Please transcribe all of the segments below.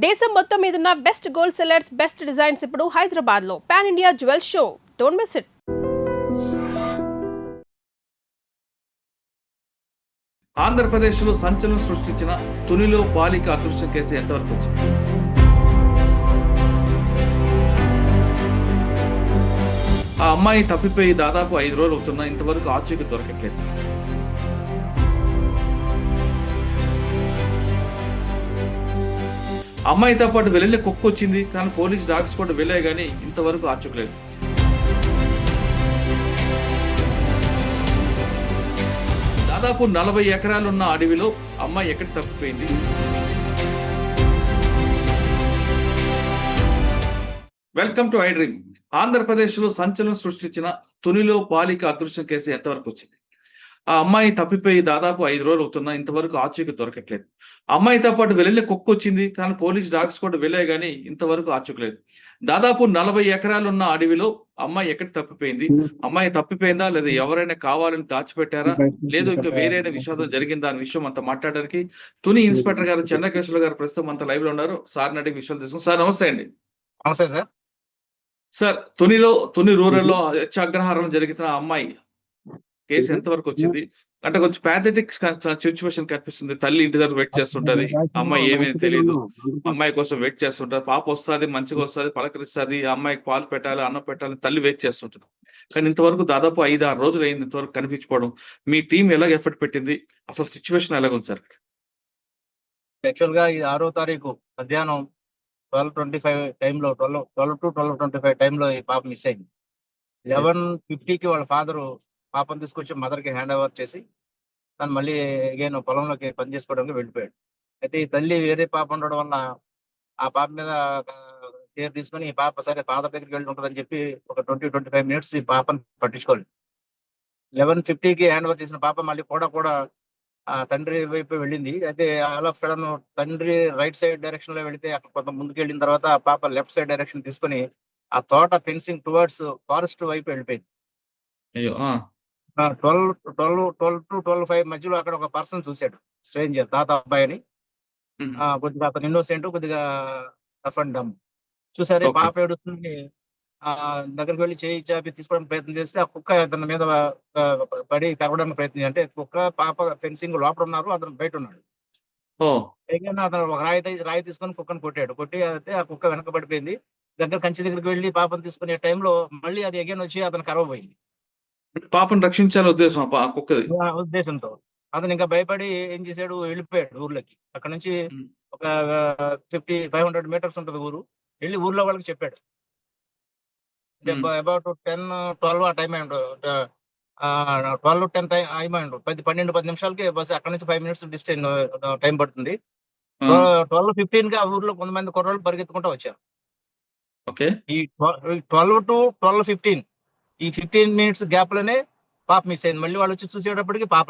దేశం మొత్తం మీదున్న best gold sellers, best designs ఇప్పుడు హైదరాబాద్ లో pan India jewel show. Don't miss it. ఆంధ్రప్రదేశ్లో సంచలనం సృష్టించిన తునిలో బాలిక అదృశ్యం కేసు ఎంతవరకు వచ్చింది? ఆ అమ్మాయి తప్పిపోయి దాదాపు 5 రోజులు అవుతున్నా ఇంతవరకు ఆచూకీ దొరకట్లేదు. అమ్మాయితో పాటు వెళ్ళే కుక్క వచ్చింది, కానీ పోలీస్ డాగ్స్ కూడా వెళ్ళాయి, కానీ ఇంతవరకు ఆచూకలేదు. దాదాపు 40 ఎకరాలున్న అడవిలో అమ్మాయి ఎక్కడ తప్పిపోయింది? Welcome to I dream. Andhra Pradesh లో సంచలనం సృష్టించిన తునిలో బాలిక అదృశ్యం కేసు ఎంతవరకు వచ్చింది? ఆ అమ్మాయి తప్పిపోయి దాదాపు 5 రోజులు అవుతున్నా ఇంతవరకు ఆచూకీ దొరకట్లేదు. అమ్మాయితో పాటు వెళ్ళే కుక్క వచ్చింది, కానీ పోలీస్ డాగ్స్ కూడా వెళ్ళాయి, కానీ ఇంతవరకు ఆచూకలేదు. దాదాపు 40 ఎకరాలున్న అడవిలో అమ్మాయి ఎక్కడ తప్పిపోయింది? అమ్మాయి తప్పిపోయిందా, లేదా ఎవరైనా కావాలని దాచిపెట్టారా, లేదు ఇంకా వేరే విషాదం జరిగిందా అనే విషయం అంతా మాట్లాడడానికి తుని ఇన్స్పెక్టర్ గారు చెన్నకేశ్వర గారు ప్రస్తుతం అంతా లైవ్ లో ఉన్నారు. సార్ అడిగి విషయాలు తీసుకుని. సార్ నమస్తే అండి. నమస్తే సార్. సార్, తుని రూరల్ లో అత్యాగ్రహారం జరిగిన అమ్మాయి కేసు ఎంతవరకు వచ్చింది? అంటే కొంచెం ప్యాథెటిక్ సిచ్యువేషన్ కనిపిస్తుంది. తల్లి ఇంటి దగ్గర వెయిట్ చేస్తుంటది, అమ్మాయి ఏమేమి తెలియదు, అమ్మాయి కోసం వెయిట్ చేస్తుంటది. పాప వస్తుంది, మంచిగా వస్తుంది, పలకరిస్తుంది, అమ్మాయికి పాలు పెట్టాలి, అన్నం పెట్టాలి, తల్లి వెయిట్ చేస్తుంటది. కానీ ఇంతవరకు దాదాపు 5-6 రోజులు అయింది ఇంతవరకు కనిపించుకోవడం. మీ టీం ఎలాగ ఎఫర్ట్ పెట్టింది? అసలు సిచ్యువేషన్ ఎలాగుంది సార్? యాక్చువల్ గా ఇది 6వ తారీఖు మధ్యాహ్నం 12:25 టైంలో 12 to 12:25 టైంలో ఈ పాప మిస్ అయింది. 11:50కి వాళ్ళ ఫాదరు పాపను తీసుకొచ్చి మదర్ కి హ్యాండ్ ఓవర్ చేసి తను మళ్ళీ అగైన్ పొలంలోకి పని చేసుకోవడానికి వెళ్ళిపోయాడు. అయితే ఈ తల్లి వేరే పాప ఉండడం వల్ల ఆ పాప మీద కేర్ తీసుకొని ఈ పాప సరే ఫాదర్ దగ్గరికి వెళ్ళి ఉంటుందని చెప్పి ఒక 20-25 మినిట్స్ ఈ పాపను పట్టించుకోలేదు. 11:50కి హ్యాండ్ ఓవర్ చేసిన పాప మళ్ళీ కూడా ఆ తండ్రి వైపు వెళ్ళింది. అయితే ఆల్ ఆఫ్ సడన్ తండ్రి రైట్ సైడ్ డైరెక్షన్ లో వెళితే అక్కడ కొంత ముందుకు వెళ్ళిన తర్వాత ఆ పాప లెఫ్ట్ సైడ్ డైరెక్షన్ తీసుకొని ఆ తోట ఫెన్సింగ్ టువర్డ్స్ ఫారెస్ట్ వైపు వెళ్ళిపోయింది. అయ్యో. 12 to 12:05 మధ్యలో అక్కడ ఒక పర్సన్ చూశాడు, స్ట్రేంజర్, తాత అబ్బాయి అని. కొద్దిగా అతను ఇన్నోసెంట్, కొద్దిగా టఫ్ అండ్ డమ్. చూసారే Okay. పాప ఏడుస్తుంది, ఆ దగ్గరికి వెళ్ళి చేయి చాపి తీసుకోవడానికి ప్రయత్నం చేస్తే ఆ కుక్క అతని మీద పడి కరవడానికి ప్రయత్నం, అంటే కుక్క పాప ఫెన్సింగ్ లోపల ఉన్నారు, అతను బయట ఉన్నాడు. ఓ పైగా అతను ఒక రాయి తీసుకొని కుక్కను కొట్టాడు. కొట్టి అయితే ఆ కుక్క వెనక పడిపోయింది. కంచి దగ్గరికి వెళ్ళి పాపను తీసుకునే టైంలో మళ్ళీ అది అగైన్ వచ్చి అతను కరవబోయింది. పాపను రక్షించాలని ఉద్దేశం ఆ కుక్కది. ఆ ఉద్దేశంతో అతను ఇంకా భయపడి ఏం చేశాడు, వెళ్ళిపోయాడు ఊర్లోకి. అక్కడ నుంచి ఒక 500 మీటర్స్ ఉంటుంది ఊరు. వెళ్ళి ఊర్లో వాళ్ళకి చెప్పాడు. అబౌట్ 10-12 ఆ టైం అయి ఉంటుంది. 12-10 టైం అయిపోయిండు. 10 నిమిషాలకి బస్ అక్కడ నుంచి 5 మినిట్స్ డిస్టెన్స్ టైం పడుతుంది. 12:15 ఆ ఊర్లో కొంతమంది కుర్రోళ్ళు పరిగెత్తుకుంటూ వచ్చారు. ఓకే. ఈ 12 to 12:15 ఈ 15 మినిట్స్ గ్యాప్ లోనే పాప మిస్ అయింది. మళ్ళీ వాళ్ళు వచ్చి చూసేటప్పటికి పాప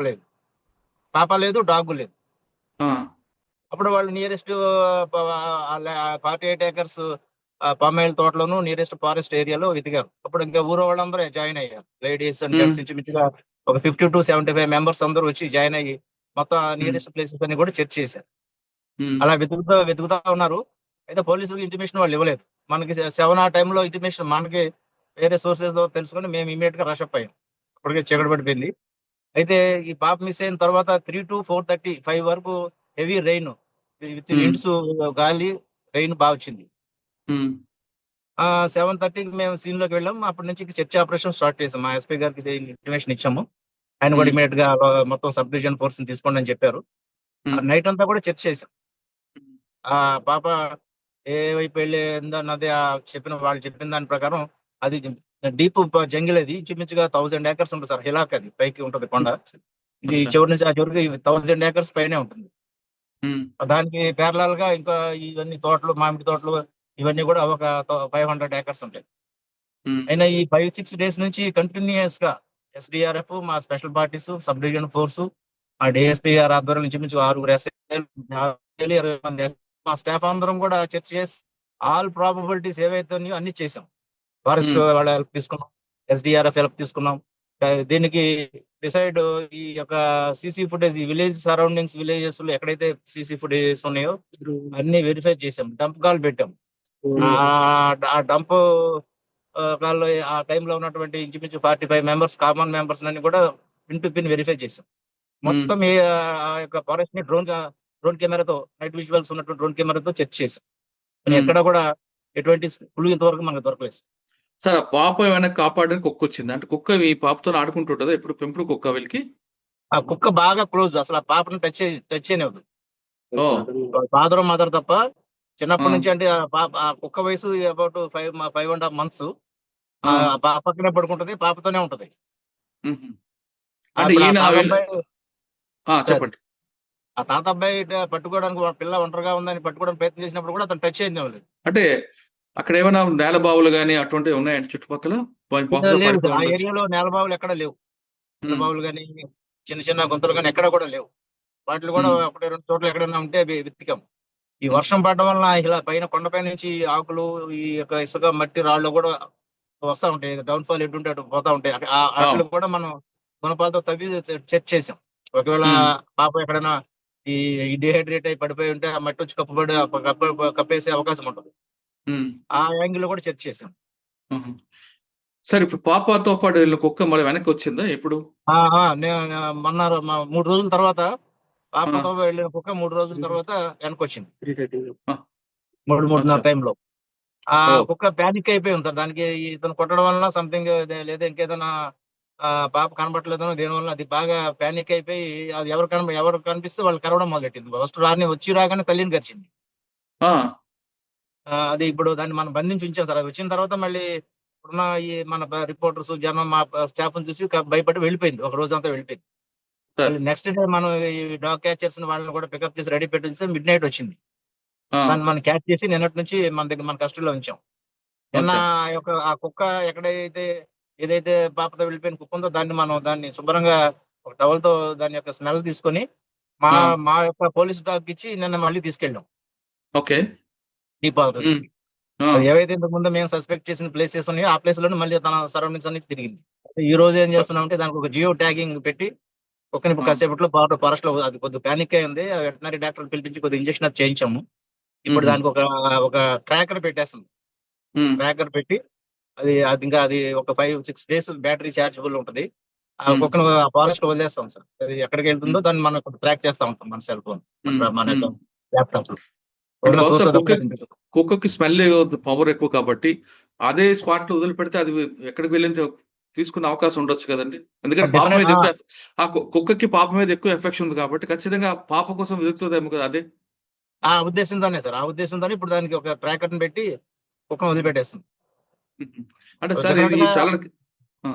లేదు, డాగ్ లేదు. అప్పుడు వాళ్ళు నియరెస్ట్ 48 ఏకర్స్ పామాయిల్ తోటలోను నియరెస్ట్ ఫారెస్ట్ ఏరియాలో వెతికారు. అప్పుడు ఇంకా ఊరు వాళ్ళందరూ జాయిన్ అయ్యారు. లేడీస్ అండ్ జెంట్స్ ఇంచుమించుగా ఒక 50 to 75 మెంబర్స్ అందరూ వచ్చి జాయిన్ అయ్యి మొత్తం నియరెస్ట్ ప్లేసెస్ అన్ని కూడా చెక్ చేశారు. అలా వెతుకుతా ఉన్నారు. అయితే పోలీసులకు ఇంటిమేషన్ వాళ్ళు ఇవ్వలేదు. మనకి 7 ఆ టైంలో ఇంటిమేషన్ మనకి వేరే సోర్సెస్ తెలుసుకొని మేము ఇమీడియట్ గా రష్ అప్ అయ్యాం. అప్పటికే చీకటి పడిపోయింది. అయితే ఈ పాప మిస్ అయిన తర్వాత 3 to 4:35 వరకు హెవీ రెయిన్ విత్ విండ్స్, గాలి, రెయిన్ బాగా వచ్చింది. 7:30కి మేము సీన్ లోకి వెళ్ళాం. అప్పటి నుంచి చర్చ్ ఆపరేషన్ స్టార్ట్ చేసాం. మా ఎస్పీ గారికి ఇంటిమేషన్ ఇచ్చాము. ఆయన కూడా ఇమీడియట్ గా మొత్తం సబ్ డివిజన్ ఫోర్స్ తీసుకోండి అని చెప్పారు. నైట్ అంతా కూడా చర్చ్ చేసాం. ఆ పాప ఏ వైపు వెళ్ళిందో అన్నది వాళ్ళు చెప్పిన దాని ప్రకారం అది డీప్ జంగిల్, అది ఇంచుమించుగా 1000 ఏకర్స్ ఉంటుంది సార్. హిలాక్ అది పైకి ఉంటుంది కొండ. ఇది చివరి నుంచి ఆ చివరికి 1000 ఏకర్స్ పైనే ఉంటుంది. దానికి ప్యారలల్ గా ఇంకా ఇవన్నీ తోటలు, మామిడి తోటలు, ఇవన్నీ కూడా ఒక 500 ఏకర్స్ ఉంటాయి. అయినా ఈ 5-6 డేస్ నుంచి కంటిన్యూస్ గా ఎస్డిఆర్ఎఫ్, మా special parties, sub division force, మా డిఎస్పీ గారి ఆధ్వర్యంలో ఇంచుమించు 6 20 మంది మా స్టాఫ్ అందరం కూడా చర్చ చేసి ఆల్ ప్రాబబిలిటీస్ ఏవైతే ఉన్నాయో అన్ని చేసాం. ఫారెస్ట్ వాళ్ళ హెల్ప్ తీసుకున్నాం, ఎస్డిఆర్ఎఫ్ హెల్ప్ తీసుకున్నాం, దీనికి డిసైడ్ ఈ యొక్క సీసీ ఫుటేజ్, ఈ విలేజ్ సరౌండింగ్స్, విలేజెస్ లో ఎక్కడైతే సీసీ ఫుటేజెస్ ఉన్నాయో అన్ని వెరిఫై చేసాం, డంప్ కాల్ పెట్టాం. ఆ డంప్ కాల్లో ఆ టైంలో ఉన్నటువంటి ఇంచుమించు 45 మెంబర్స్, కామన్ మెంబర్స్ అన్ని కూడా పిన్ టు పిన్ వెరిఫై చేసాం. మొత్తం ఆ యొక్క ఫారెస్ట్ ని డ్రోన్ కెమెరాతో, నైట్ విజువల్స్ ఉన్నటువంటి డ్రోన్ కెమెరాతో చెక్ చేసాం. కానీ ఎక్కడ కూడా ఎటువంటి క్లూ ఇంతవరకు మనకు దొరకలేదు. సార్, ఆ పాప ఏమైనా కాపాడడానికి కుక్క వచ్చింది అంటే కుక్క ఈ పాపతో ఆడుకుంటుంటదా? ఎప్పుడు పెంపుడు కుక్క వీళ్ళకి? ఆ కుక్క బాగా క్లోజ్, అసలు ఆ పాపను టచ్ చేయనివ్వదు. ఓ ఫాదర్ మదర్ తప్ప. చిన్నప్పటి ఆ. నుంచి అంటే ఆ కుక్క వయసు అబౌట్ 5.5 months. ఆ. ఆ పాప పక్కనే పడుకుంటది, పాపతోనే ఉంటది. మ్మ్. అంటే అప్పుడు ఆ ఈయన తాత వీళ్ళ- అబ్బాయి చెప్పండి. ఆ తాత అబ్బాయి పట్టుకోవడానికి, పిల్ల ఒంటరిగా ఉందని పట్టుకోవడానికి ప్రయత్నం చేసినప్పుడు కూడా అతను టచ్ చేయనివ్వలేదు. అంటే అక్కడ ఏమైనా నేల బావులు గానీ అటువంటివి ఉన్నాయండి చుట్టుపక్కల? బహుశా లేదు పడిపోయి సార్, ఆ ఉండొచ్చు. ఏరియాలో నేలబావులు ఎక్కడ లేవు. నేలబావులు కానీ చిన్న చిన్న గుంతలు కానీ ఎక్కడ కూడా లేవు. వాటిలో కూడా మ్మ్. ఒకటి రెండు చోట్ల ఎక్కడైనా ఉంటే వెతికాం. ఈ వర్షం పడడం వలన ఇలా కొండపై నుంచి ఆకులు, ఈ యొక్క ఇసుక, మట్టి, రాళ్ళు కూడా వస్తా ఉంటాయి. డౌన్ ఫాల్ ఎటు ఉంటే అటు పోతా ఉంటాయి. వాటిలో కూడా మనం గుణపాలతో తవ్వి చెక్ చేసాం. ఒకవేళ మ్మ్. పాప ఎక్కడైనా ఈ డిహైడ్రేట్ అయి పడిపోయి ఉంటే ఆ మట్టి వచ్చి కప్పేసే అవకాశం ఉంటుంది. మ్మ్. ఆ యాంగిల్ లో కూడా చెక్ చేసాం. మ్మ్. సార్, ఇప్పుడు పాపతో పాటు వీళ్ళ కుక్క మళ్ళీ వెనక్కి వచ్చిందా ఎప్పుడు? నేను మొన్న 3 రోజుల తర్వాత పాపతో ఆ. వెళ్ళిన కుక్క 3 రోజుల తర్వాత వెనక్కి వచ్చింది. ఆ. 3:30 అచ్చా. టైంలో ఆ ఓ కుక్క ప్యానిక్ అయిపోయింది సార్. దానికి ఇతను కొట్టడం వలన సంథింగ్, లేదా ఇంకేదైనా పాప కనబట్టలేదనో దేని వల్ల అది బాగా ప్యానిక్ అయిపోయి, అది ఎవరు కనిపిస్తే వాళ్ళు కరవడం మొదలెట్టింది. ఫస్ట్ రాగానే తల్లిని గరిచింది. ఆ. అది ఇప్పుడు దాన్ని మనం బంధించి ఉంచాం సార్. అది వచ్చిన తర్వాత మళ్ళీ ఇప్పుడున్న ఈ మన రిపోర్టర్స్, జనం, మా స్టాఫ్ చూసి భయపడి వెళ్ళిపోయింది. ఒక రోజంతా వెళ్ళిపోయింది. సార్. మళ్ళీ నెక్స్ట్ డే మనం ఈ డాగ్ క్యాచర్స్ వాళ్ళని కూడా పికప్ చేసి రెడీ పెట్టి ఉంచితే మిడ్ నైట్ వచ్చింది. ఆ. దాన్ని మనం క్యాచ్ చేసి నిన్నటి నుంచి మన కస్టడీలో ఉంచాం. నిన్న అచ్చా. ఆ కుక్క ఏదైతే పాపతో వెళ్ళిపోయిన కుక్క ఉందో దాన్ని శుభ్రంగా ఒక టవల్ తో దాని యొక్క స్మెల్ తీసుకొని మా ఆ. మా యొక్క పోలీస్ డాగ్ ఇచ్చి నిన్న మళ్ళీ తీసుకెళ్ళాం ఓకే. డీపాలజిస్ట్ మ్మ్. కి. ఆ. అది ఏవైతే ఇంతకు ముందు మేము సస్పెక్ట్ చేసిన ప్లేసెస్ ఉన్నాయో ఆ ప్లేస్ లోనే మళ్ళీ తన సరౌండింగ్స్ అన్ని తిరిగింది. ఈ రోజు ఏం చేస్తున్నాం అంటే దానికి ఒక జియో ట్యాగింగ్ పెట్టి కుక్కని ఇప్పుడు ఆ. కాసేపట్లో ఫారెస్ట్ లో అది కొద్దిగా ప్యానిక్ అయింది. వెటనరీ డాక్టర్ పిలిపించి కొద్దిగా ఇంజక్షన్ అది చేయించాము. ఇప్పుడు మ్మ్. దానికి ఒక ట్రాకర్ పెట్టేస్తుంది. మ్మ్. ట్రాకర్ పెట్టి అది ఒక 5-6 days బ్యాటరీ చార్జబుల్ ఉంటది. ఆ మ్మ్. కుక్కను ఆ ఫారెస్ట్ లో వదిలేస్తాం సార్. అది ఎక్కడికి వెళ్తుందో మ్మ్. దాన్ని మనం ట్రాక్ చేస్తా ఉంటాం మన సెల్ ఫోన్, మన మ్మ్. ల్యాప్టాప్ లో. అంటే ఉన్న బహుశా సోర్స్ కుక్కకి స్మెల్ పవర్ ఎక్కువ కాబట్టి అదే స్పాట్ లో వదిలిపెడితే అది ఎక్కడికి వెళ్ళింది తీసుకునే అవకాశం ఉండొచ్చు కదండి. ఎందుకంటే పాప మీద ఎక్కువ కుక్కకి పాప మీద ఎక్కువ ఎఫెక్షన్ ఉంది కాబట్టి ఖచ్చితంగా పాప కోసం వెతుకుతుందేమో కదా అదే. ఆ ఉద్దేశంతోనే సార్. ఆ ఉద్దేశంతోనే ఇప్పుడు దానికి ఒక ట్రాకర్ ని పెట్టి కుక్కను వదిలిపెట్టేస్తుంది. అంటే సార్ డెఫినెట్ ఇది గా చాలా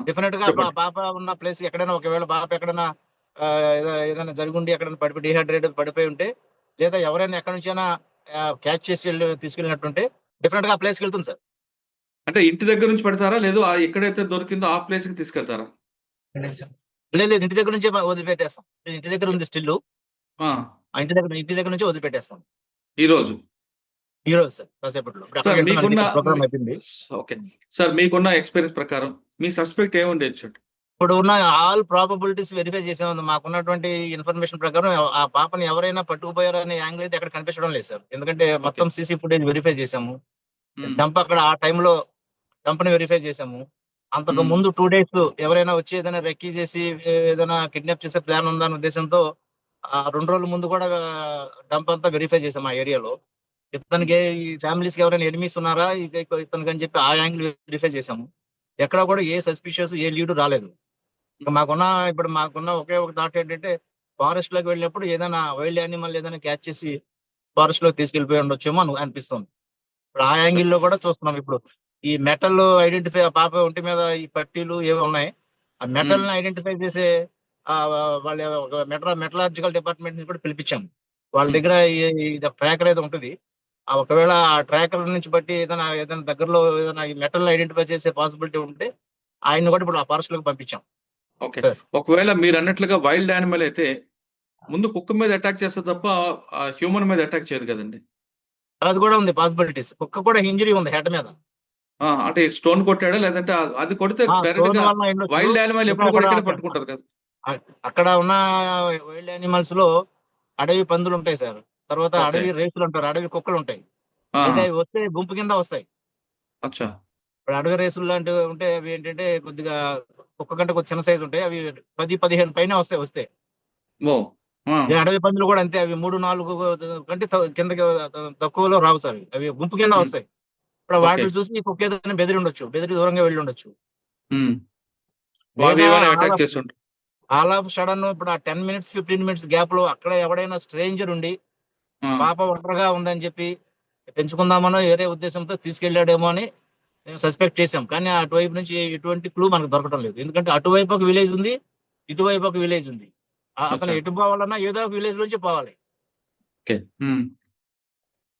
డెఫినెట్ గా చెప్పండి. పాప ఉన్న ప్లేస్ ఎక్కడైనా, ఒకవేళ పాప ఎక్కడైనా ఏదైనా జరిగుండి ఎక్కడైనా డిహైడ్రేట్ పడిపోయి ఉంటే, లేదా ఎవరైనా ఎక్కడి నుంచైనా క్యాచ్ చేసి తీసుకెళ్ళినట్టుంటే డెఫినెట్ గా ఆ ప్లేస్కి వెళ్తుంది సార్. అంటే ఇంటి దగ్గర నుంచి పెడతారా లేదు ఎక్కడైతే దొరికిందో ఆ ప్లేస్ కి తీసుకెళ్తారా? లేదు, ఇంటి దగ్గర నుంచే వదిలిపెట్టేస్తాం. ఇంటి దగ్గర ఉంది స్టిల్. ఆ, ఇంటి దగ్గర నుంచి వదిలిపెట్టేస్తాం ఈ రోజు. ఈ రోజు సార్ కాసేపట్లో. ఇప్పుడు సార్ అక్కడికి వెళ్తున్నాను, మీకున్న ఇక్కడ ప్రోగ్రామ్ అయిపోయింది. ఓకే సార్, మీకున్న ఎక్స్పీరియన్స్ ప్రకారం మీ సస్పెక్ట్ ఏముండొచ్చు? ఇప్పుడు ఉన్న ఆల్ ప్రాబబిలిటీస్ వెరిఫై చేసాము. మాకున్నటువంటి ఇన్ఫర్మేషన్ ప్రకారం ఆ పాపని ఎవరైనా పట్టుకుపోయారు అనే యాంగిల్ అయితే అక్కడ కనిపించడం లేదు సార్. ఎందుకంటే మొత్తం సీసీ ఫుటేజ్ వెరిఫై చేసాము. డంప్ అక్కడ ఆ టైంలో డంప్ ని వెరిఫై చేసాము. అంతకు ముందు 2 days ఎవరైనా వచ్చి ఏదైనా రెక్కీ చేసి ఏదైనా కిడ్నాప్ చేసే ప్లాన్ ఉందన్న ఉద్దేశంతో ఆ 2 రోజుల ముందు కూడా డంప్ అంతా వెరిఫై చేసాం ఆ ఏరియాలో. ఇతనికి ఈ ఫ్యామిలీస్ కి ఎవరైనా ఎనిమీస్ ఉన్నారా ఇతనికి అని చెప్పి ఆ యాంగిల్ వెరిఫై చేసాము. ఎక్కడ కూడా ఏ సస్పిషియస్, ఏ లీడ్ రాలేదు. ఇప్పుడు మాకున్న ఒకే ఒక థాట్ ఏంటంటే, ఫారెస్ట్ లోకి వెళ్ళినప్పుడు ఏదైనా వైల్డ్ యానిమల్ ఏదైనా క్యాచ్ చేసి ఫారెస్ట్ లోకి తీసుకెళ్లిపోయి ఉండొచ్చేమో అనిపిస్తుంది. ఇప్పుడు ఆ యాంగిల్ లో కూడా చూస్తున్నాం. ఇప్పుడు ఈ మెటల్ ఐడెంటిఫై, ఆ పాప ఒంటి మీద ఈ పట్టీలు ఏవో ఉన్నాయి, ఆ మెటల్ ని ఐడెంటిఫై చేసే వాళ్ళ ఒక మెటలాజికల్ డిపార్ట్మెంట్ ని కూడా పిలిపించాము. వాళ్ళ దగ్గర ట్రాకర్ అయితే ఉంటుంది. ఒకవేళ ఆ ట్రాకర్ నుంచి బట్టి ఏదైనా దగ్గరలో ఏదైనా ఈ మెటల్ ఐడెంటిఫై చేసే పాసిబిలిటీ ఉంటే ఆయన కూడా ఇప్పుడు ఆ ఫారెస్ట్ లోకి పంపించాం. ఓకే. ఒకవేళ మీరు అన్నట్లుగా వైల్డ్ యానిమల్ అయితే ముందు కుక్క మీద అటాక్ చేస్తే తప్ప హ్యూమన్ మీద అటాక్ చేయదు కదండి. అది కూడా ఉంది పాసిబిలిటీస్. కుక్క కూడా ఇంజరీ ఉంది హెడ్ మీద. అంటే స్టోన్ కొట్టాడా లేదంటే అది కొడితే డైరెక్ట్ స్టోన్ గా వల్ల అయ్యుండొచ్చు. వైల్డ్ యానిమల్ ఇంకా ఎప్పుడు అక్కడ కొడికనే పట్టుకుంటది కదా. అక్కడ ఉన్న వైల్డ్ యానిమల్స్ లో అడవి పందులు ఉంటాయి సార్. తర్వాత ఓకే. అడవి రేసులు అంటారు, అడవి కుక్కలు ఉంటాయి. ఆ! అయితే అవి వస్తే గుంపు కింద వస్తాయి. అచ్చా. ఇప్పుడు అడవి రేసులు లాంటివి ఉంటే అవి ఏంటంటే కొద్దిగా కుక్క కంటే కొద్ది చిన్న సైజు ఉంటాయి. అవి 10-15 పైన వస్తాయి. ఓ. ఆ! ఈ అడవి పందులు కూడా అంతే, అవి 3-4 కంటే కిందకి తక్కువలో రావు సార్. అవి గుంపు కింద హ్మ్. వస్తాయి. ఇప్పుడు ఓకే. వాటిని చూసి ఈ కుక్క ఏదైనా బెదిరి ఉండొచ్చు, బెదిరి దూరంగా వెళ్ళి ఉండొచ్చు. హ్మ్. అవి లేదా ఏమైనా ఆల్ అటాక్ ఆఫ్ చేస్తుంటాయి. ఆల్ ఆఫ్ సడన్ ఇప్పుడు ఆ 10 మినిట్స్ 15 మినిట్స్ గ్యాప్ లో అక్కడ ఎవడైనా స్ట్రేంజర్ ఉండి ఆ! పాప ఒంటరిగా ఉందని చెప్పి పెంచుకుందామనో వేరే ఉద్దేశంతో తీసుకెళ్లాడేమో అని మేము సస్పెక్ట్ చేసాం. కానీ అటువైపు నుంచి ఎటువంటి క్లూ మనకు దొరకడం లేదు. ఎందుకంటే అటువైపు ఒక విలేజ్ ఉంది, ఇటువైపు ఒక విలేజ్ ఉంది. అతను అచ్చా. ఎటు పోవాలన్నా ఏదో ఒక విలేజ్ నుంచి పోవాలి. ఓకే. హ్మ్.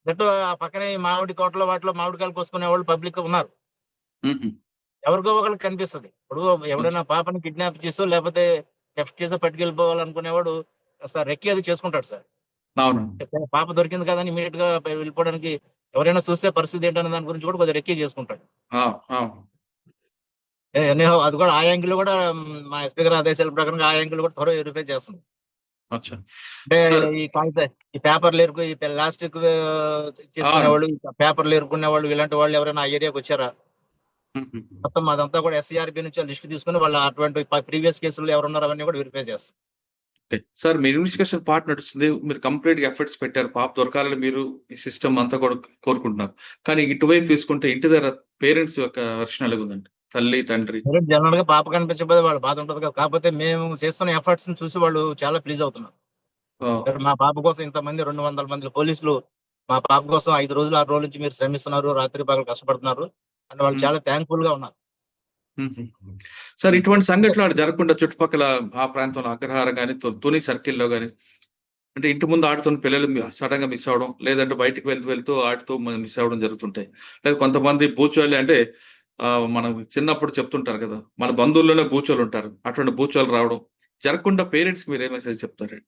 దట్టు ఆ పక్కనే ఈ మామిడి తోటలో వాటిలో మామిడికాయలు కోసుకునే వాళ్ళు పబ్లిక్ ఉన్నారు. హుహు. ఎవరికో ఒకరికి కనిపిస్తది. ఇప్పుడు అచ్చా. ఎవడైనా పాపని కిడ్నాప్ చేసో లేకపోతే థెఫ్ట్ చేసో పట్టుకెళ్ళిపోవాలనుకునేవాడు సార్ రెక్కి అది చేసుకుంటాడు సార్. అవును. పాప దొరికింది కదా అని ఇమీడియట్ గా వెళ్ళిపోవడానికి ఎవరైనా చూస్తే పరిస్థితి ఏంటనే దాని గురించి కూడా కొద్దిగా రెక్కి చేసుకుంటాడు. ఆ! అవును. ఎనీహౌ అది కూడా ఆ యాంగిల్ కూడా మా ఎస్పీ గారి ఆదేశాల ప్రకారం ఆ యాంగిల్ కూడా త్వరగా వెరిఫై చేస్తుంది. అచ్చా. అంటే సార్. ఈ కాగిత ఈ పేపర్లు ఎరుకు ఈ ప్లాస్టిక్ అవును. చేసుకునేవాళ్ళు, ఈ పేపర్లు ఎరుకునే వాళ్ళు, ఇలాంటి వాళ్ళు ఎవరైనా ఆ ఏరియాకి వచ్చారా? హుహు. మొత్తం అదంతా కూడా ఎస్సీఆర్బీ నుంచి లిస్ట్ తీసుకుని వాళ్ళ అటువంటి ప్రీవియస్ కేసులు ఎవరున్నారు అవన్నీ కూడా వెరిఫై చేస్తాం. ఓకే. సార్ మీ ఇన్వెస్టిగేషన్ పార్ట్ నడుస్తుంది. మీరు కంప్లీట్‌గా ఎఫర్ట్స్ పెట్టారు. పాప దొరకాలని మీరు ఈ సిస్టమ్ అంతా కూడా కోరుకుంటున్నారు. కానీ ఇటువైపు తీసుకుంటే ఇంటి దగ్గర పేరెంట్స్ యొక్క వెర్షన్ ఎలాగుందండి? తల్లి, తండ్రి. జనరల్ గా పాప కనిపించకపోతే వాళ్ళ బాధ ఉంటది కదా. కాకపోతే మేము చేస్తున్న ఎఫర్ట్స్ ని చూసి వాళ్ళు చాలా ప్లీజ్ అవుతున్నారు. ఓహ్! మరి మా పాప కోసం ఇంతమంది 200 మంది పోలీసులు మా పాప కోసం 5 రోజులు 6 రోజుల నుంచి మీరు శ్రమిస్తున్నారు, రాత్రి పగలు కష్టపడుతున్నారు అని వాళ్ళు హ్మ్. చాలా థ్యాంక్ఫుల్ గా ఉన్నారు. హుహు. సార్ ఇటువంటి సంఘటనలు అటు జరగకుండా చుట్టుపక్కల ఆ ప్రాంతంలో అగ్రహారం గాని, తుని సర్కిల్‌లో గాని అంటే ఇంటి ముందు ఆడుతున్న పిల్లలు సడెన్‌గా మిస్ అవ్వడం, లేదంటే బయటికి వెళ్తూ ఆడుతూ మిస్ అవ్వడం జరుగుతుంటాయి. లేదా కొంతమంది బూచోళ్ళు అంటే మనం చిన్నప్పుడు చెప్తుంటారు కదా! మన బంధువుల్లోనే బూచోళ్ళుంటారు. అటువంటి బూచోళ్ళు రావడం జరగకుండా పేరెంట్స్‌కి మీరే మెసేజ్ చెప్తారండి?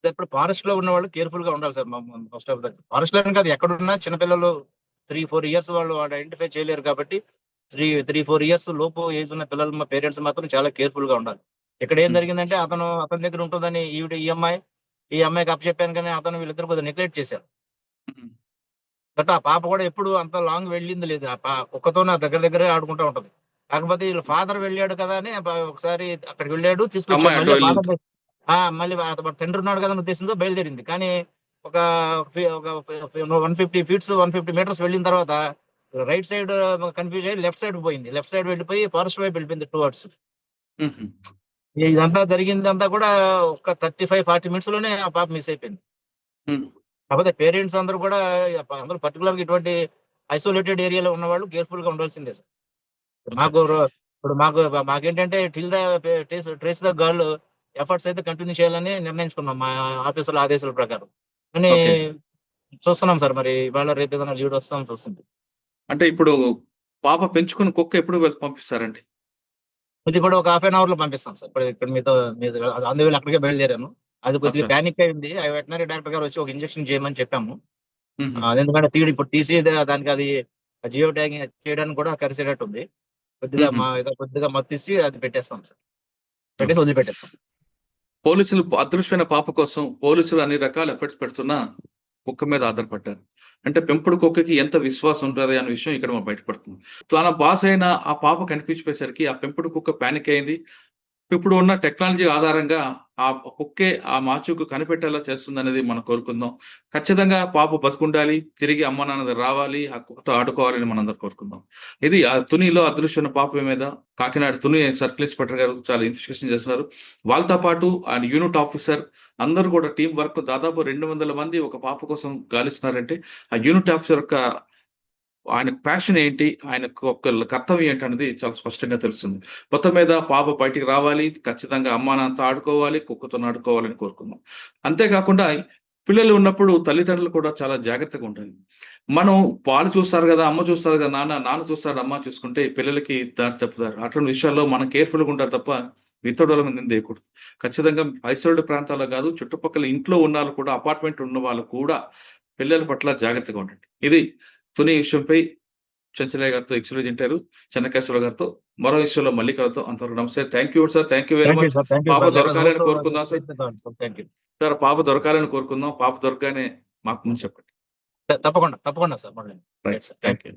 సార్ ఇప్పుడు ఫారెస్ట్ లో ఉన్న వాళ్ళు కేర్ఫుల్ గా ఉండాలి sir. First of that forest లోనే కాదు, ఎక్కడున్నా చిన్నపిల్లలు 3-4 ఇయర్స్ వాళ్ళు ఐడెంటిఫై చేయలేరు కాబట్టి 3-4 ఇయర్స్ లోపు ఏజ్ ఉన్న పిల్లలు మా పేరెంట్స్ మాత్రం చాలా కేర్ఫుల్ గా ఉండాలి. ఇక్కడ ఏం హ్మ్. జరిగిందంటే అతని దగ్గర ఉంటుందని ఈ అమ్మాయికి అప్పచెప్పాను కానీ అతను వీళ్ళిద్దరు కొద్దిగా నెగ్లెక్ట్ చేశారు. హ్మ్. బట్ ఆ పాప కూడా ఎప్పుడు అంత లాంగ్ వెళ్ళింది లేదు. కుక్కతో నా దగ్గర దగ్గరే ఆడుకుంటూ ఉంటది. కాకపోతే వీళ్ళ ఫాదర్ వెళ్ళాడు కదా అని ఒకసారి అక్కడికి వెళ్ళాడు, తీసుకొచ్చాడు. అమ్మాయి అటు మళ్ళీ ఫాదర్ వెళ్ళుంటది. మళ్ళీ తండ్రి ఉన్నాడు కదా అనే ఉద్దేశంతో బయలుదేరింది. కానీ ఒక ఒక 150 ఫీట్స్ 150 మీటర్స్ వెళ్ళిన తర్వాత రైట్ సైడ్ కన్ఫ్యూజ్ అయ్యి లెఫ్ట్ సైడ్ పోయింది. లెఫ్ట్ సైడ్ వెళ్ళిపోయి ఫారెస్ట్ వైపు వెళ్ళిపోయింది టువర్డ్స్. హుహు. ఇదంతా జరిగిందంతా కూడా ఒక 35-40 మినిట్స్ లోనే ఆ పాప మిస్ అయిపోయింది. హ్మ్. కాకపోతే పేరెంట్స్ అందరూ కూడా అందరూ పర్టికులర్ గా ఇటువంటి ఐసోలేటెడ్ ఏరియాలో ఉన్నవాళ్ళు కేర్ఫుల్ గా ఉండాల్సిందే సార్. ఓకే. మాకు ఇప్పుడు మాకేంటంటే till the trace the girl efforts అయితే కంటిన్యూ చేయాలని నిర్ణయించుకున్నాం మా ఆఫీసుల ఆదేశాల ప్రకారం. కానీ ఓకే. చూస్తున్నాం సార్, మరి ఇవాళ రేపు ఏదైనా లీడ్ వస్తాం చూస్తుంది. అంటే ఇప్పుడు పాప పెంచుకున్న కుక్క ఎప్పుడు పంపిస్తారండి? ఇది కూడా ఒక హాఫ్ అన్ అవర్ లో పంపిస్తాం సార్. ఇప్పుడు ఇక్కడ మీతో అందువల్ల అక్కడికే బయలుదేరాను. అది కొద్దిగా అచ్చా! పానిక్ అయింది. ఆ వెటనరీ డాక్టర్ గారు వచ్చి ఒక ఇంజెక్షన్ చేయమని చెప్పాము. హుహు. ఎందుకంటే ఇప్పుడు తీసి దానికి అది జియో ట్యాగింగ్ చేయడానికి కూడా కలిసేటట్టుంది. హుహు. కొద్దిగా మత్తిచ్చి అది పెట్టేస్తాం సార్. ఓకే. పెట్టేసి వదిలిపెట్టేస్తాం. పోలీసులు అదృశ్యమైన పాప కోసం పోలీసులు అన్ని రకాల ఎఫర్ట్స్ పెడుతున్నా కుక్క మీద ఆధారపడ్డారు. అంటే పెంపుడు కుక్కకి ఎంత విశ్వాసం ఉంటది అనే విషయం ఇక్కడ మనకు బయటపడుతుంది. తన బాస్ అయిన ఆ పాప కనిపించిపోయేసరికి ఆ పెంపుడు కుక్క పానిక్ అయింది. ఇప్పుడు ఉన్న టెక్నాలజీ ఆధారంగా ఆ కుక్కే ఆ మాచుకు కనిపెట్టేలా చేస్తుందనేది మనం కోరుకుందాం. ఖచ్చితంగా పాప బతికుండాలి. తిరిగి అమ్మ నాన్న దగ్గర రావాలి. ఆ కుక్కతో ఆడుకోవాలని మనందరం కోరుకుందాం. ఇది తునిలో అదృశ్యమైన పాప మీద కాకినాడ తుని సర్కిల్ ఇన్స్‌పెక్టర్ గారు చాలా ఇన్వెస్టిగేషన్ చేస్తున్నారు. వాళ్ళతో పాటు ఆయన యూనిట్ ఆఫీసర్ అందరూ కూడా టీమ్ వర్క్ దాదాపు 200 మంది ఒక పాప కోసం గాలిస్తున్నారంటే ఆ యూనిట్ ఆఫీసర్ యొక్క ఆయన ప్యాషన్ ఏంటి? ఆయనకు ఒక కర్తవ్యం ఏంటనేది చాలా స్పష్టంగా తెలుస్తుంది. మొత్తం మీద పాప బయటికి రావాలి. ఖచ్చితంగా అమ్మా, నాన్నతో ఆడుకోవాలి. కుక్కతోని ఆడుకోవాలని కోరుకుందాం. అంతే కాకుండా పిల్లలు ఉన్నప్పుడు తల్లిదండ్రులు కూడా చాలా జాగ్రత్తగా ఉండాలి. మనం వాళ్ళు చూస్తారు గదా! అమ్మ చూస్తది గదా! నాన్న చూస్తాడు, అమ్మ చూసుకుంటే పిల్లలకి దారి తప్పుతారు. అటువంటి విషయాల్లో మనం కేర్‌ఫుల్‌గా ఉండాలి తప్ప ఇతరుల మీద నిందేయకూడదు. ఖచ్చితంగా ఐసోలేటెడ్ ప్రాంతాల్లో గాదు, చుట్టుపక్కల ఇంట్లో ఉన్నోళ్ళు కూడా అపార్ట్‌మెంట్ ఉన్న వాళ్ళు కూడా పిల్లల పట్ల జాగ్రత్తగా ఉండండి. ఇది తుని విషయంపై చెంచలయ్య గారితో ఇష్యూలో తింటారు, చెన్నకేశ్వర గారితో. మరో ఇష్యూలో మళ్ళీ కలుద్దాం. అంతవరకు నమస్తే. Thank you sir. Thank you very thank you much. Sir, thank you పాప సార్. దొరకాలని కోరుకుందాం సార్. థ్యాంక్ యూ సార్ పాప దొరకాలని కోరుకుందాం. పాప దొరకగానే మాకు ముందు చెప్పండి. తప్పకుండా sir. Right sir. Thank you.